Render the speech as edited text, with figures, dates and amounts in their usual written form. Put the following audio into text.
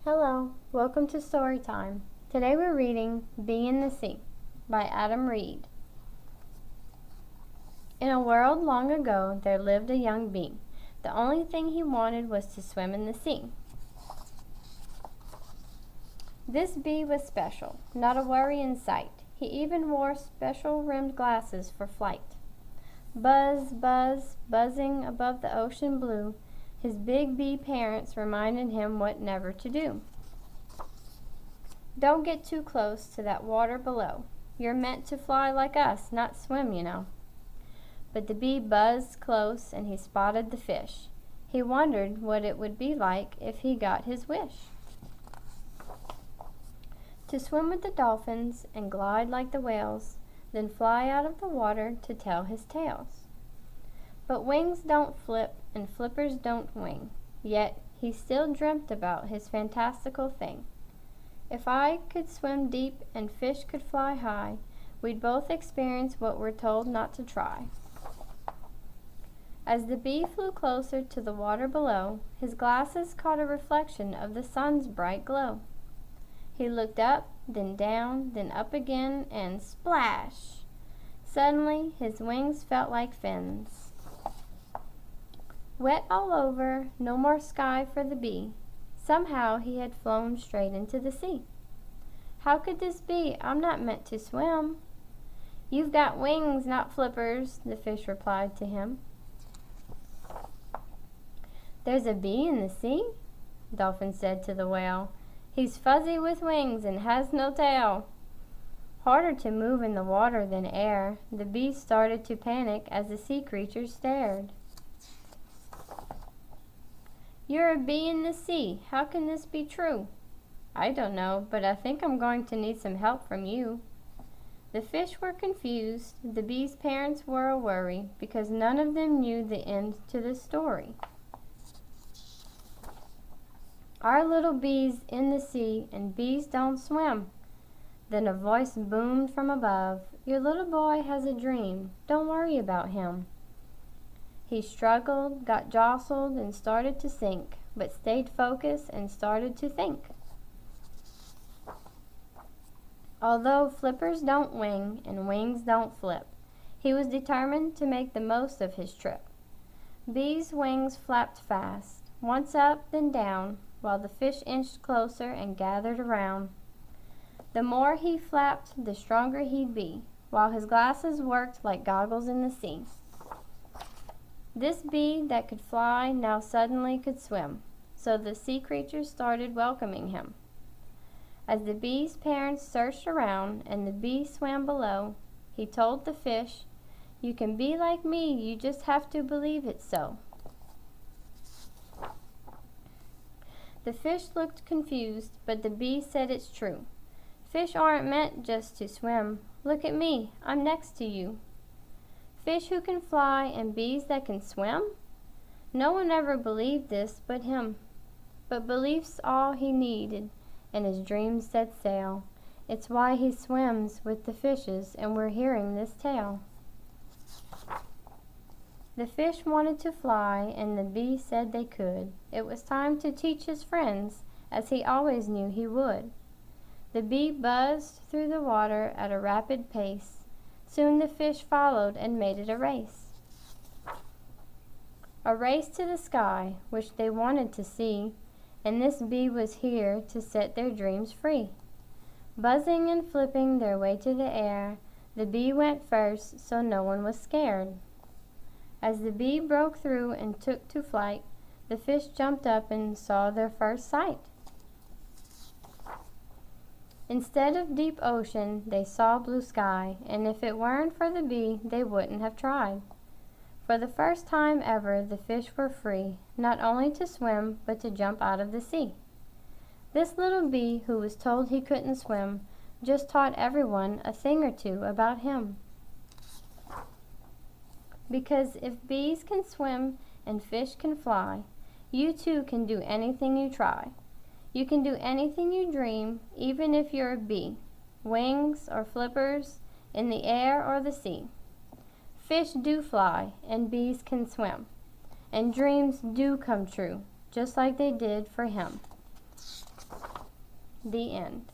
Hello, welcome to Story Time. Today we're reading Bee in the Sea by Adam Reed. In a world long ago, there lived a young bee. The only thing he wanted was to swim in the sea. This bee was special, not a worry in sight. He even wore special rimmed glasses for flight. Buzz, buzz, buzzing above the ocean blue, his big bee parents reminded him what never to do. Don't get too close to that water below. You're meant to fly like us, not swim, you know. But the bee buzzed close and he spotted the fish. He wondered what it would be like if he got his wish. To swim with the dolphins and glide like the whales, then fly out of the water to tell his tales. But wings don't flip and flippers don't wing, yet he still dreamt about his fantastical thing. If I could swim deep and fish could fly high, we'd both experience what we're told not to try. As the bee flew closer to the water below, his glasses caught a reflection of the sun's bright glow. He looked up, then down, then up again, and splash! Suddenly, his wings felt like fins. Wet all over, no more sky for the bee. Somehow he had flown straight into the sea. How could this be? I'm not meant to swim. You've got wings, not flippers, the fish replied to him. There's a bee in the sea? Dolphin said to the whale. He's fuzzy with wings and has no tail. Harder to move in the water than air, the bee started to panic as the sea creatures stared. You're a bee in the sea. How can this be true? I don't know, but I think I'm going to need some help from you. The fish were confused. The bee's parents were a worry because none of them knew the end to the story. Our little bee's in the sea, and bees don't swim. Then a voice boomed from above. Your little boy has a dream. Don't worry about him. He struggled, got jostled, and started to sink, but stayed focused and started to think. Although flippers don't wing and wings don't flip, he was determined to make the most of his trip. Bee's wings flapped fast, once up, then down, while the fish inched closer and gathered around. The more he flapped, the stronger he'd be, while his glasses worked like goggles in the sea. This bee that could fly now suddenly could swim, so the sea creatures started welcoming him. As the bee's parents searched around and the bee swam below, he told the fish, "You can be like me, you just have to believe it so." The fish looked confused, but the bee said it's true. Fish aren't meant just to swim. Look at me, I'm next to you. Fish who can fly and bees that can swim? No one ever believed this but him. But belief's all he needed, and his dreams set sail. It's why he swims with the fishes, and we're hearing this tale. The fish wanted to fly, and the bee said they could. It was time to teach his friends, as he always knew he would. The bee buzzed through the water at a rapid pace. Soon the fish followed and made it a race. A race to the sky, which they wanted to see, and this bee was here to set their dreams free. Buzzing and flipping their way to the air, the bee went first, so no one was scared. As the bee broke through and took to flight, the fish jumped up and saw their first sight. Instead of deep ocean, they saw blue sky, and if it weren't for the bee, they wouldn't have tried. For the first time ever, the fish were free, not only to swim, but to jump out of the sea. This little bee, who was told he couldn't swim, just taught everyone a thing or two about him. Because if bees can swim and fish can fly, you too can do anything you try. You can do anything you dream, even if you're a bee. Wings or flippers, in the air or the sea. Fish do fly, and bees can swim. And dreams do come true, just like they did for him. The end.